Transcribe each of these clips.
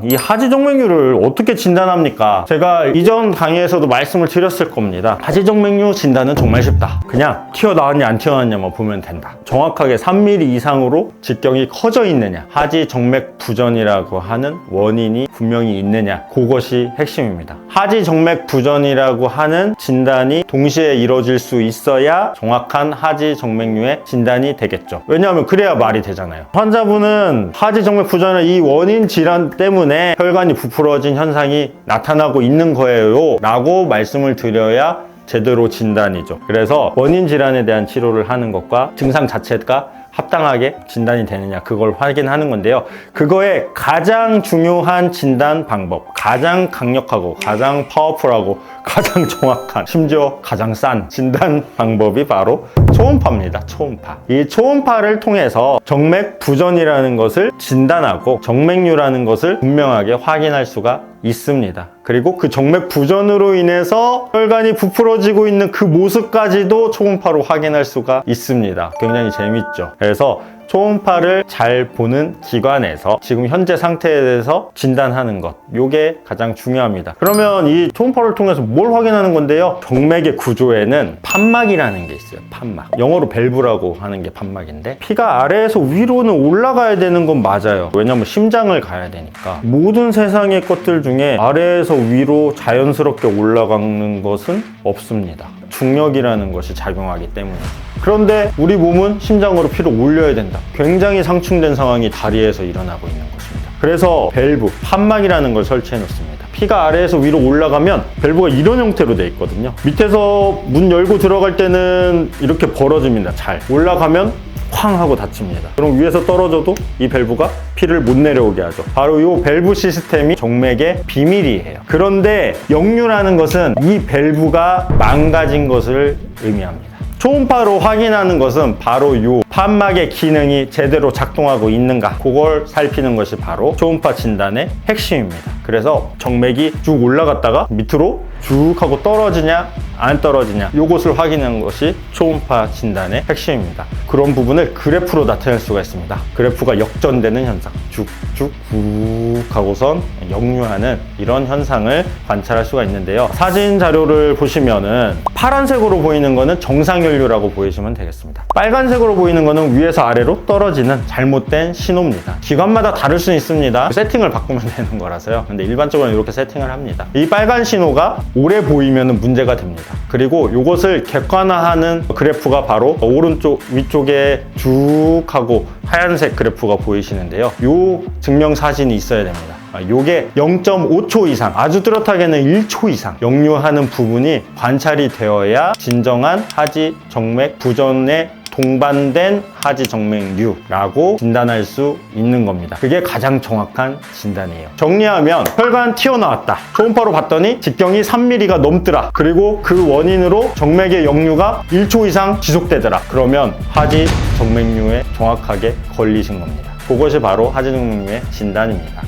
이 하지정맥류를 어떻게 진단합니까? 제가 이전 강의에서도 말씀을 드렸을 겁니다. 하지정맥류 진단은 정말 쉽다. 그냥 튀어나왔냐 안 튀어나왔냐만 보면 된다. 정확하게 3mm 이상으로 직경이 커져 있느냐, 하지정맥 부전이라고 하는 원인이 분명히 있느냐, 그것이 핵심입니다. 하지정맥 부전이라고 하는 진단이 동시에 이루어질 수 있어야 정확한 하지정맥류의 진단이 되겠죠. 왜냐하면 그래야 말이 되잖아요. 환자분은 하지정맥 부전의 이 원인 질환 때문에 혈관이 부풀어진 현상이 나타나고 있는 거예요 라고 말씀을 드려야 제대로 진단이죠. 그래서 원인 질환에 대한 치료를 하는 것과 증상 자체가 합당하게 진단이 되느냐, 그걸 확인하는 건데요. 그거의 가장 중요한 진단 방법, 가장 강력하고 가장 파워풀하고 가장 정확한, 심지어 가장 싼 진단 방법이 바로 초음파입니다. 초음파. 이 초음파를 통해서 정맥 부전이라는 것을 진단하고 정맥류라는 것을 분명하게 확인할 수가 있습니다. 그리고 그 정맥 부전으로 인해서 혈관이 부풀어지고 있는 그 모습까지도 초음파로 확인할 수가 있습니다. 굉장히 재밌죠. 그래서 초음파를 잘 보는 기관에서 지금 현재 상태에 대해서 진단하는 것, 요게 가장 중요합니다. 그러면 이 초음파를 통해서 뭘 확인하는 건데요? 정맥의 구조에는 판막이라는 게 있어요. 판막. 영어로 밸브라고 하는 게 판막인데, 피가 아래에서 위로는 올라가야 되는 건 맞아요. 왜냐면 심장을 가야 되니까. 모든 세상의 것들 중에 아래에서 위로 자연스럽게 올라가는 것은 없습니다. 중력이라는 것이 작용하기 때문에. 그런데 우리 몸은 심장으로 피를 올려야 된다. 굉장히 상충된 상황이 다리에서 일어나고 있는 것입니다. 그래서 밸브, 판막이라는 걸 설치해 놓습니다. 피가 아래에서 위로 올라가면 밸브가 이런 형태로 돼 있거든요. 밑에서 문 열고 들어갈 때는 이렇게 벌어집니다. 잘 올라가면 쾅 하고 닫힙니다. 그럼 위에서 떨어져도 이 밸브가 피를 못 내려오게 하죠. 바로 이 밸브 시스템이 정맥의 비밀이에요. 그런데 역류라는 것은 이 밸브가 망가진 것을 의미합니다. 초음파로 확인하는 것은 바로 이 판막의 기능이 제대로 작동하고 있는가, 그걸 살피는 것이 바로 초음파 진단의 핵심입니다. 그래서 정맥이 쭉 올라갔다가 밑으로 쭉 하고 떨어지냐 안 떨어지냐, 이것을 확인하는 것이 초음파 진단의 핵심입니다. 그런 부분을 그래프로 나타낼 수가 있습니다. 그래프가 역전되는 현상, 쭉쭉 훅 하고선 역류하는 이런 현상을 관찰할 수가 있는데요. 사진 자료를 보시면은 파란색으로 보이는 거는 정상혈류라고 보이시면 되겠습니다. 빨간색으로 보이는 거는 위에서 아래로 떨어지는 잘못된 신호입니다. 기관마다 다를 수 있습니다. 세팅을 바꾸면 되는 거라서요. 근데 일반적으로 이렇게 세팅을 합니다. 이 빨간 신호가 오래 보이면 문제가 됩니다. 그리고 이것을 객관화하는 그래프가 바로 오른쪽 위쪽에 쭉 하고 하얀색 그래프가 보이시는데요. 이 증명사진이 있어야 됩니다. 요게 0.5초 이상, 아주 뚜렷하게는 1초 이상 역류하는 부분이 관찰이 되어야 진정한 하지정맥 부전의 동반된 하지정맥류라고 진단할 수 있는 겁니다. 그게 가장 정확한 진단이에요. 정리하면 혈관 튀어나왔다. 초음파로 봤더니 직경이 3mm가 넘더라. 그리고 그 원인으로 정맥의 역류가 1초 이상 지속되더라. 그러면 하지정맥류에 정확하게 걸리신 겁니다. 그것이 바로 하지정맥류의 진단입니다.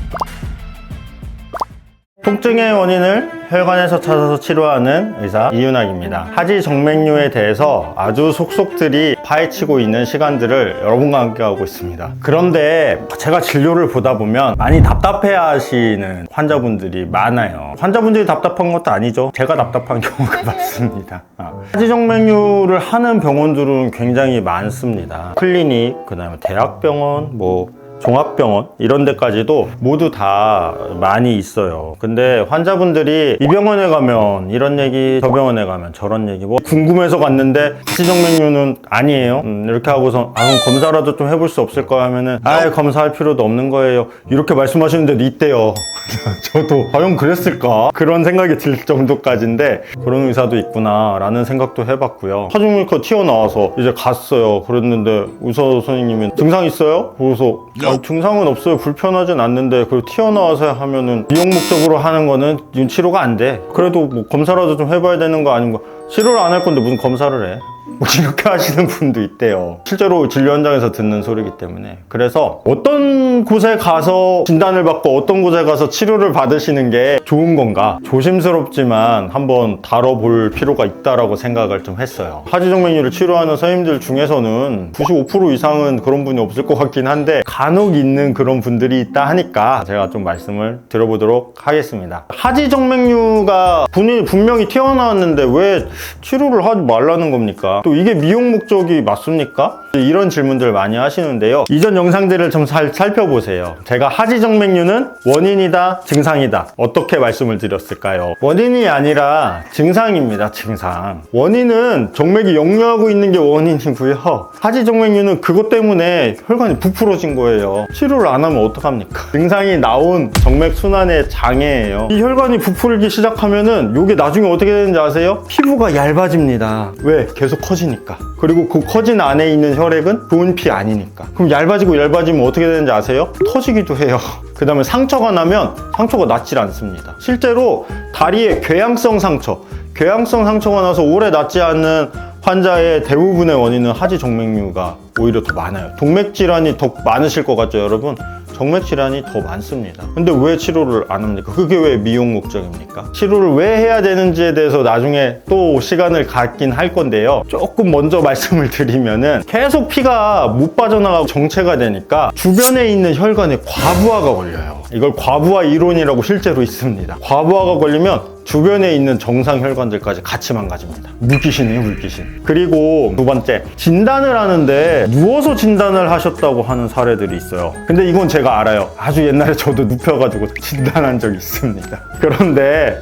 통증의 원인을 혈관에서 찾아서 치료하는 의사 이윤학입니다. 하지정맥류에 대해서 아주 속속들이 파헤치고 있는 시간들을 여러분과 함께 하고 있습니다. 그런데 제가 진료를 보다 보면 많이 답답해 하시는 환자분들이 많아요. 환자분들이 답답한 것도 아니죠. 제가 답답한 경우가 많습니다. 하지정맥류를 하는 병원들은 굉장히 많습니다. 클리닉, 그 다음에 대학병원, 종합병원 이런 데까지도 모두 다 많이 있어요. 근데 환자분들이 이 병원에 가면 이런 얘기, 저 병원에 가면 저런 얘기, 궁금해서 갔는데 하지정맥류는 아니에요. 이렇게 하고서 그럼 검사라도 좀 해볼 수 없을까 하면은 검사할 필요도 없는 거예요. 이렇게 말씀하시는데 있대요. 저도 과연 그랬을까? 그런 생각이 들 정도까지인데 그런 의사도 있구나 라는 생각도 해봤고요. 하지정맥류가 튀어나와서 이제 갔어요. 그랬는데 의사 선생님이 증상 있어요? 그래서 증상은 없어요. 불편하진 않는데 그리고 튀어나와서 하면은 미용 목적으로 하는 거는 치료가 안 돼. 그래도 검사라도 좀 해봐야 되는 거 아닌가? 치료를 안 할 건데 무슨 검사를 해? 뭐 이렇게 하시는 분도 있대요. 실제로 진료 현장에서 듣는 소리이기 때문에. 그래서 어떤 곳에 가서 진단을 받고 어떤 곳에 가서 치료를 받으시는 게 좋은 건가 조심스럽지만 한번 다뤄볼 필요가 있다라고 생각을 좀 했어요. 하지정맥류를 치료하는 선생님들 중에서는 95% 이상은 그런 분이 없을 것 같긴 한데 간혹 있는 그런 분들이 있다 하니까 제가 좀 말씀을 드려보도록 하겠습니다. 하지정맥류가 분명히 튀어나왔는데 왜 치료를 하지 말라는 겁니까? 또 이게 미용 목적이 맞습니까? 이런 질문들 많이 하시는데요. 이전 영상들을 좀 살펴보세요. 제가 하지정맥류는 원인이다, 증상이다. 어떻게 말씀을 드렸을까요? 원인이 아니라 증상입니다, 증상. 원인은 정맥이 역류하고 있는 게 원인이고요. 하지정맥류는 그것 때문에 혈관이 부풀어진 거예요. 치료를 안 하면 어떡합니까? 증상이 나온 정맥순환의 장애예요. 이 혈관이 부풀기 시작하면은 이게 나중에 어떻게 되는지 아세요? 피부가 얇아집니다. 왜? 계속 커지니까. 그리고 그 커진 안에 있는 혈액은 좋은 피 아니니까. 그럼 얇아지면 어떻게 되는지 아세요? 터지기도 해요. 그 다음에 상처가 나면 상처가 낫질 않습니다. 실제로 다리에 궤양성 상처가 나서 오래 낫지 않는 환자의 대부분의 원인은 하지정맥류가 오히려 더 많아요. 동맥질환이 더 많으실 것 같죠, 여러분? 정맥질환이 더 많습니다. 근데 왜 치료를 안 합니까? 그게 왜 미용 목적입니까? 치료를 왜 해야 되는지에 대해서 나중에 또 시간을 갖긴 할 건데요. 조금 먼저 말씀을 드리면은 계속 피가 못 빠져나가고 정체가 되니까 주변에 있는 혈관에 과부하가 걸려요. 이걸 과부하 이론이라고 실제로 있습니다. 과부하가 걸리면 주변에 있는 정상 혈관들까지 같이 망가집니다. 물귀신이에요, 물귀신. 그리고 두 번째, 진단을 하는데 누워서 진단을 하셨다고 하는 사례들이 있어요. 근데 이건 제가 알아요. 아주 옛날에 저도 눕혀가지고 진단한 적이 있습니다. 그런데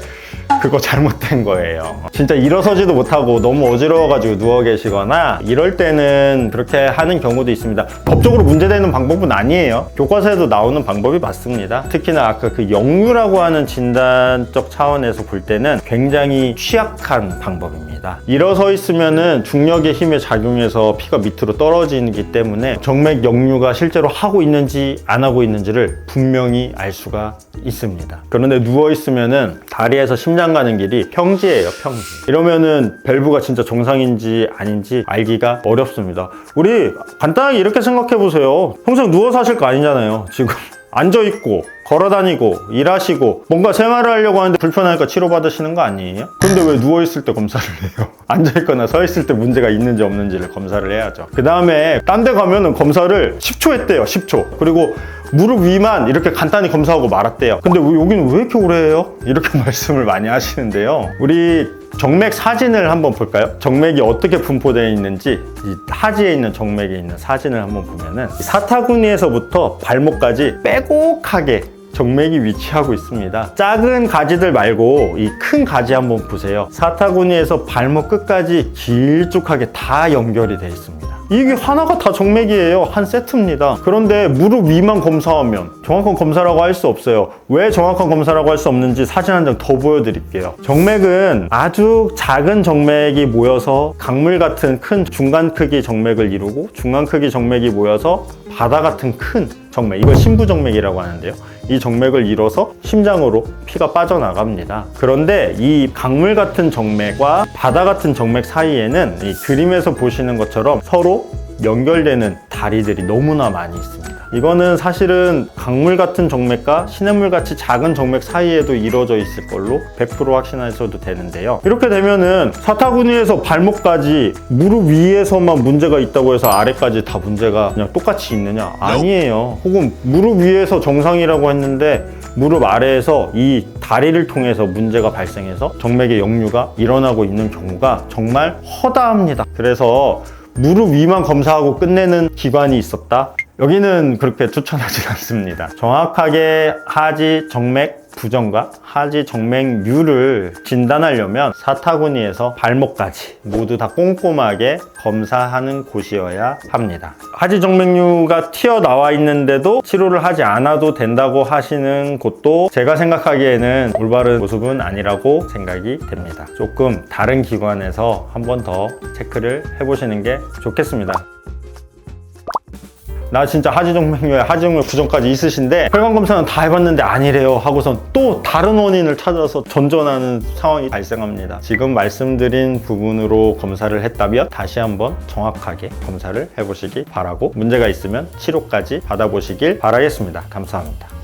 그거 잘못된 거예요. 진짜 일어서지도 못하고 너무 어지러워가지고 누워 계시거나 이럴 때는 그렇게 하는 경우도 있습니다. 법적으로 문제되는 방법은 아니에요. 교과서에도 나오는 방법이 맞습니다. 특히나 아까 그 역류라고 하는 진단적 차원에서 볼 때는 굉장히 취약한 방법입니다. 일어서 있으면은 중력의 힘에 작용해서 피가 밑으로 떨어지기 때문에 정맥 역류가 실제로 하고 있는지 안 하고 있는지를 분명히 알 수가 있습니다. 그런데 누워 있으면은 다리에서 심장 가는 길이 평지예요, 평지. 이러면은 밸브가 진짜 정상인지 아닌지 알기가 어렵습니다. 우리 간단하게 이렇게 생각해 보세요. 평생 누워서 하실 거 아니잖아요. 지금 앉아있고 걸어다니고 일하시고 뭔가 생활을 하려고 하는데 불편하니까 치료받으시는 거 아니에요? 근데 왜 누워있을 때 검사를 해요? 앉아있거나 서있을 때 문제가 있는지 없는지를 검사를 해야죠. 그 다음에 딴 데 가면은 검사를 10초 했대요, 10초. 그리고 무릎 위만 이렇게 간단히 검사하고 말았대요. 근데 여기는 왜 이렇게 오래 해요? 이렇게 말씀을 많이 하시는데요. 우리 정맥 사진을 한번 볼까요? 정맥이 어떻게 분포되어 있는지 이 하지에 있는 정맥에 있는 사진을 한번 보면은 사타구니에서부터 발목까지 빼곡하게 정맥이 위치하고 있습니다. 작은 가지들 말고 이 큰 가지 한번 보세요. 사타구니에서 발목 끝까지 길쭉하게 다 연결이 되어 있습니다. 이게 하나가 다 정맥이에요. 한 세트입니다. 그런데 무릎 위만 검사하면 정확한 검사라고 할 수 없어요. 왜 정확한 검사라고 할 수 없는지 사진 한 장 더 보여드릴게요. 정맥은 아주 작은 정맥이 모여서 강물 같은 큰 중간 크기 정맥을 이루고 중간 크기 정맥이 모여서 바다 같은 큰 정맥, 이걸 심부정맥이라고 하는데요. 이 정맥을 이뤄서 심장으로 피가 빠져나갑니다. 그런데 이 강물 같은 정맥과 바다 같은 정맥 사이에는 이 그림에서 보시는 것처럼 서로 연결되는 다리들이 너무나 많이 있습니다. 이거는 사실은 강물 같은 정맥과 시냇물 같이 작은 정맥 사이에도 이루어져 있을 걸로 100% 확신하셔도 되는데요. 이렇게 되면은 사타구니에서 발목까지 무릎 위에서만 문제가 있다고 해서 아래까지 다 문제가 그냥 똑같이 있느냐? 아니에요. 혹은 무릎 위에서 정상이라고 했는데 무릎 아래에서 이 다리를 통해서 문제가 발생해서 정맥의 역류가 일어나고 있는 경우가 정말 허다합니다. 그래서 무릎 위만 검사하고 끝내는 기관이 있었다? 여기는 그렇게 추천하지 않습니다. 정확하게 하지 정맥 부정과 하지 정맥류를 진단하려면 사타구니에서 발목까지 모두 다 꼼꼼하게 검사하는 곳이어야 합니다. 하지 정맥류가 튀어나와 있는데도 치료를 하지 않아도 된다고 하시는 곳도 제가 생각하기에는 올바른 모습은 아니라고 생각이 됩니다. 조금 다른 기관에서 한 번 더 체크를 해보시는 게 좋겠습니다. 나 진짜 하지정맥류에 하지정맥 부종까지 있으신데 혈관 검사는 다 해봤는데 아니래요 하고선 또 다른 원인을 찾아서 전전하는 상황이 발생합니다. 지금 말씀드린 부분으로 검사를 했다면 다시 한번 정확하게 검사를 해보시기 바라고 문제가 있으면 치료까지 받아보시길 바라겠습니다. 감사합니다.